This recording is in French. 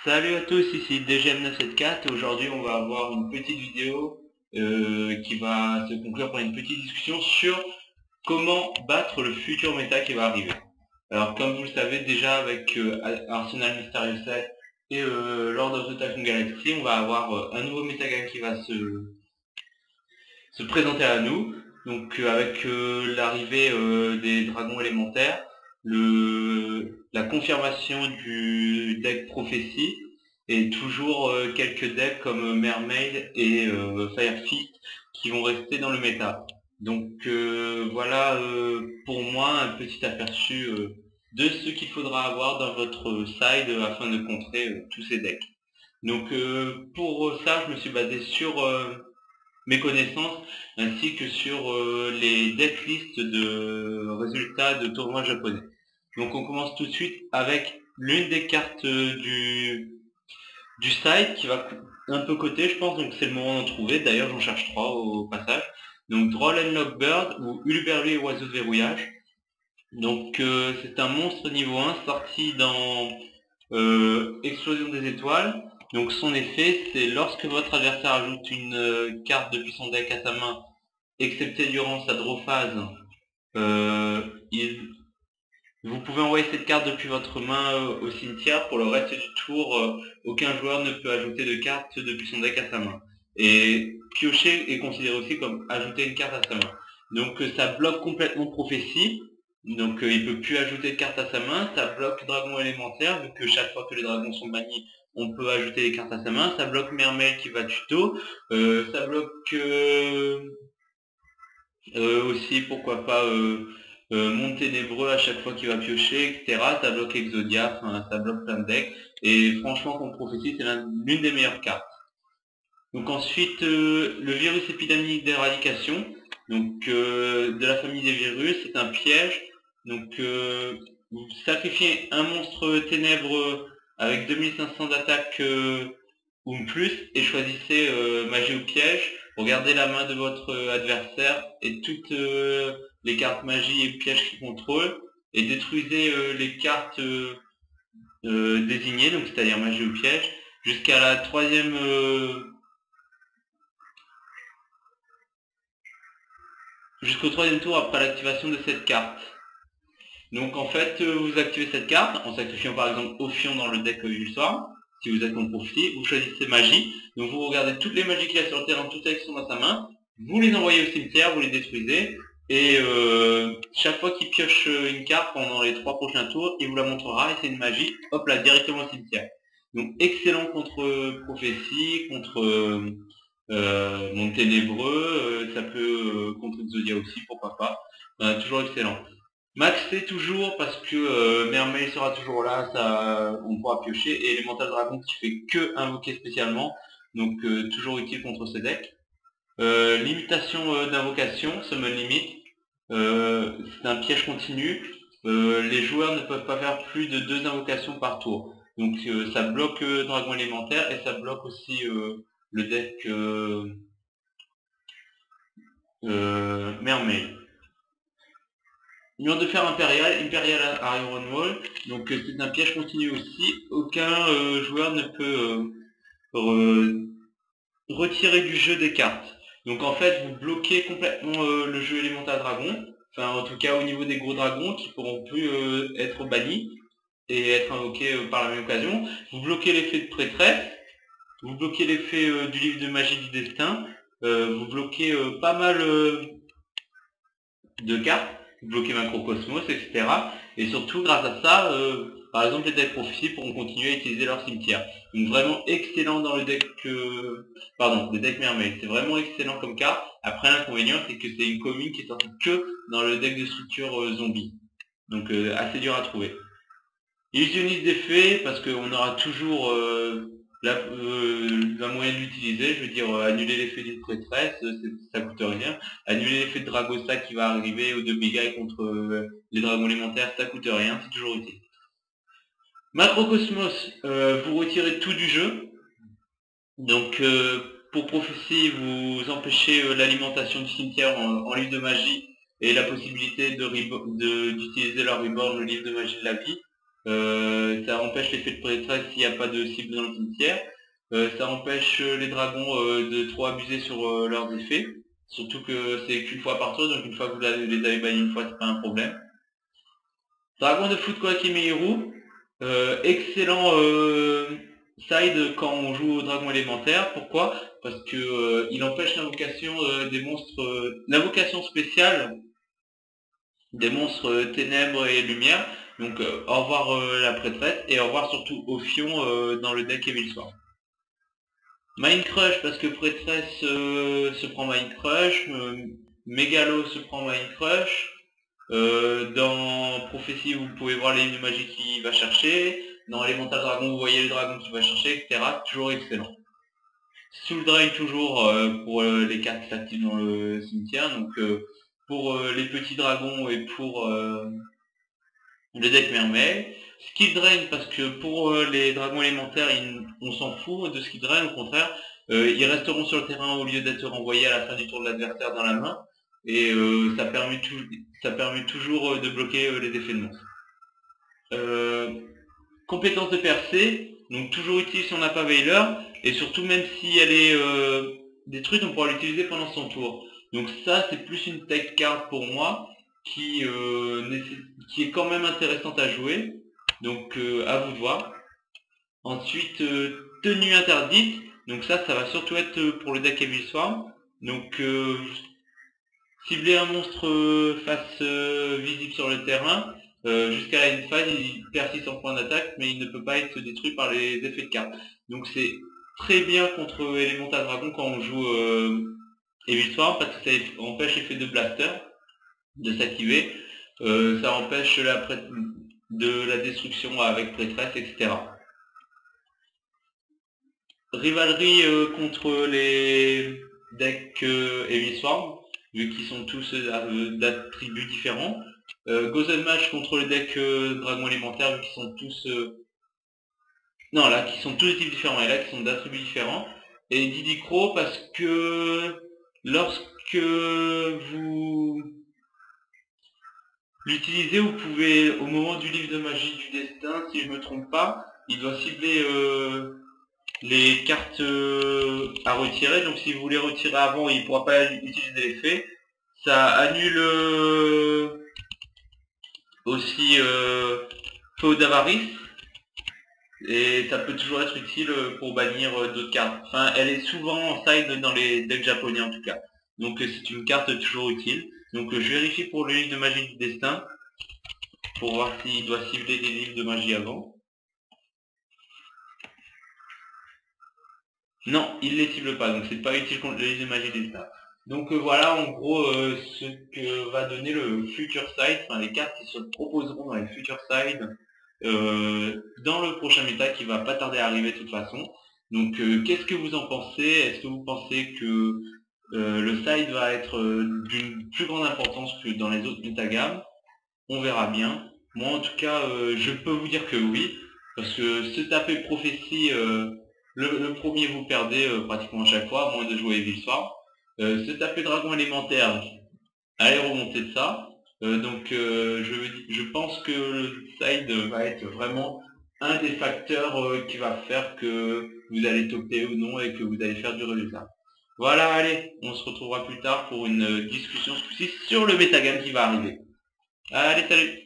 Salut à tous, ici DGM974 et aujourd'hui on va avoir une petite vidéo qui va se conclure par une petite discussion sur comment battre le futur méta qui va arriver. Alors comme vous le savez déjà avec Arsenal Mysterious 7 et Lord of the Typhoon Galaxy, on va avoir un nouveau metagame qui va se présenter à nous. Donc avec l'arrivée des dragons élémentaires, la confirmation du deck prophétie et toujours quelques decks comme Mermaid et Firefist qui vont rester dans le méta. Donc voilà pour moi un petit aperçu de ce qu'il faudra avoir dans votre side afin de contrer tous ces decks. Donc pour ça je me suis basé sur mes connaissances ainsi que sur les decklists de résultats de tournois japonais. Donc on commence tout de suite avec l'une des cartes du site qui va un peu coter je pense, donc c'est le moment d'en trouver. D'ailleurs j'en cherche trois au passage. Donc Droll and Lockbird ou Uluberlu et Oiseau de verrouillage. Donc c'est un monstre niveau 1 sorti dans Explosion des étoiles. Donc son effet, c'est lorsque votre adversaire ajoute une carte depuis son deck à sa main, excepté durant sa draw phase, vous pouvez envoyer cette carte depuis votre main au cimetière. Pour le reste du tour, aucun joueur ne peut ajouter de carte depuis son deck à sa main. Et piocher est considéré aussi comme ajouter une carte à sa main. Donc ça bloque complètement prophétie. Donc il peut plus ajouter de carte à sa main. Ça bloque dragon élémentaire, vu que chaque fois que les dragons sont bannis, on peut ajouter des cartes à sa main. Ça bloque Mermaid qui va tuto. Ça bloque aussi, pourquoi pas, Monde Ténébreux à chaque fois qu'il va piocher, etc. Ça bloque Exodia, enfin, ça bloque plein de decks. Et franchement, contre Prophétie, c'est l'une des meilleures cartes. Donc ensuite, le virus épidémique d'éradication. Donc de la famille des virus, c'est un piège. Donc vous sacrifiez un monstre ténèbres avec 2500 d'attaque ou plus et choisissez magie ou piège. Regardez la main de votre adversaire et toutes les cartes magie et pièges qu'il contrôle et détruisez les cartes désignées, donc c'est-à-dire magie ou piège, jusqu'à la troisième jusqu'au troisième tour après l'activation de cette carte. Donc en fait, vous activez cette carte en sacrifiant par exemple Ophion dans le deck Ulswarm. Si vous êtes contre Prophétie, vous choisissez magie. Donc vous regardez toutes les magies qu'il y a sur le terrain, toutes elles qui sont dans sa main. Vous les envoyez au cimetière, vous les détruisez. Et chaque fois qu'il pioche une carte pendant les 3 prochains tours, il vous la montrera et c'est une magie. Hop là, directement au cimetière. Donc excellent contre Prophétie, contre Monde Ténébreux. Ça peut contre Exodia aussi, pourquoi pas. Toujours excellent. Maxé toujours parce que Mermaid sera toujours là, ça on pourra piocher, et Elemental Dragon qui fait que invoquer spécialement, donc toujours utile contre ce deck. Limitation d'invocation, Summon Limit, c'est un piège continu, les joueurs ne peuvent pas faire plus de 2 invocations par tour. Donc ça bloque Dragon élémentaire et ça bloque aussi le deck Mermaid. Mur de fer impérial, Imperial Iron Wall, donc c'est un piège continu aussi, aucun joueur ne peut retirer du jeu des cartes. Donc en fait vous bloquez complètement le jeu Elemental Dragon, enfin en tout cas au niveau des gros dragons qui pourront plus être bannis et être invoqués par la même occasion. Vous bloquez l'effet de prêtresse, vous bloquez l'effet du livre de magie du destin, vous bloquez pas mal de cartes, bloquer Macrocosmos, etc. Et surtout, grâce à ça, par exemple, les decks prophéties pourront continuer à utiliser leur cimetière. Donc vraiment excellent dans le deck... le deck Mermaid. C'est vraiment excellent comme carte. Après, l'inconvénient, c'est que c'est une commune qui est sortie que dans le deck de structure zombie. Donc assez dur à trouver. Illusionniste d'effet, parce qu'on aura toujours la moyen de l'utiliser, je veux dire annuler l'effet d'une prêtresse, ça coûte rien. Annuler l'effet de Dragosta qui va arriver ou de Bigai contre les dragons élémentaires, ça coûte rien, c'est toujours utile. Macrocosmos, vous retirez tout du jeu. Donc pour prophétie, vous empêchez l'alimentation du cimetière en livre de magie et la possibilité d'utiliser leur reborn, le livre de magie de la vie. Ça empêche l'effet de pré-tresse s'il n'y a pas de cible dans le cimetière. Ça empêche les dragons de trop abuser sur leurs effets. Surtout que c'est qu'une fois par tour, donc une fois que vous les avez bannis une fois, c'est pas un problème. Dragon de foot Koakime excellent side quand on joue au dragon élémentaire. Pourquoi? Parce que il empêche l'invocation des monstres, l'invocation spéciale des monstres ténèbres et lumière. Donc au revoir la prêtresse et au revoir surtout Ophion dans le deck Evil Sword. Mind Crush parce que prêtresse se prend Mind Crush, Mégalo se prend Mind Crush. Dans Prophétie, vous pouvez voir les lignes de magie qu'il va chercher. Dans Elemental Dragon, vous voyez le dragon qu'il va chercher, etc. Toujours excellent. Soul Drain toujours pour les cartes actives dans le cimetière. Donc pour les petits dragons et pour le deck Mermaid. Skill Drain parce que pour les dragons élémentaires, on s'en fout de Skill Drain. Au contraire, ils resteront sur le terrain au lieu d'être renvoyés à la fin du tour de l'adversaire dans la main. Et ça permet toujours de bloquer les effets de monstre. Compétence de percée, donc toujours utile si on n'a pas Veiler, et surtout même si elle est détruite, on pourra l'utiliser pendant son tour. Donc ça c'est plus une tech card pour moi, qui est quand même intéressante à jouer, donc à vous de voir. Ensuite, tenue interdite, donc ça va surtout être pour le deck Evil Swarm. Donc cibler un monstre face visible sur le terrain, jusqu'à la end phase, il perd 600 points d'attaque, mais il ne peut pas être détruit par les effets de cartes. Donc c'est très bien contre Elemental Dragon quand on joue Evil Swarm, parce que ça empêche l'effet de blaster de s'activer, ça empêche de la destruction avec prêtresse, etc. Rivalerie contre les decks Evil Swarm, vu qu'ils sont tous d'attributs différents. Gozen Match contre les decks Dragon élémentaire, vu qu'ils sont tous... non, là, qui sont tous de types différents, et là, qui sont d'attributs différents. Et Didi Crow, parce que lorsque vous l'utilisez, vous pouvez, au moment du livre de magie du destin, si je me trompe pas, il doit cibler les cartes à retirer. Donc si vous les retirez avant, il ne pourra pas utiliser l'effet. Ça annule aussi Feu d'avarice. Et ça peut toujours être utile pour bannir d'autres cartes. Enfin, elle est souvent en side dans les decks japonais en tout cas. Donc c'est une carte toujours utile. Donc je vérifie pour le livre de magie du destin, pour voir s'il doit cibler des livres de magie avant. Non, il les cible pas, donc c'est pas utile contre le livre de magie du destin. Donc voilà en gros ce que va donner le Future Side, enfin les cartes qui se proposeront dans les Future Side dans le prochain méta qui va pas tarder à arriver de toute façon. Donc qu'est-ce que vous en pensez? Est-ce que vous pensez que le side va être d'une plus grande importance que dans les autres métagammes? On verra bien. Moi en tout cas je peux vous dire que oui, parce que se taper prophétie, le premier vous perdez pratiquement à chaque fois, à moins de jouer Evil Sword. Se taper dragon élémentaire, allez remonter de ça. Donc je pense que le side va être vraiment un des facteurs qui va faire que vous allez topper ou non et que vous allez faire du résultat. Voilà, allez, on se retrouvera plus tard pour une discussion ce coup-ci sur le metagame qui va arriver. Allez, salut!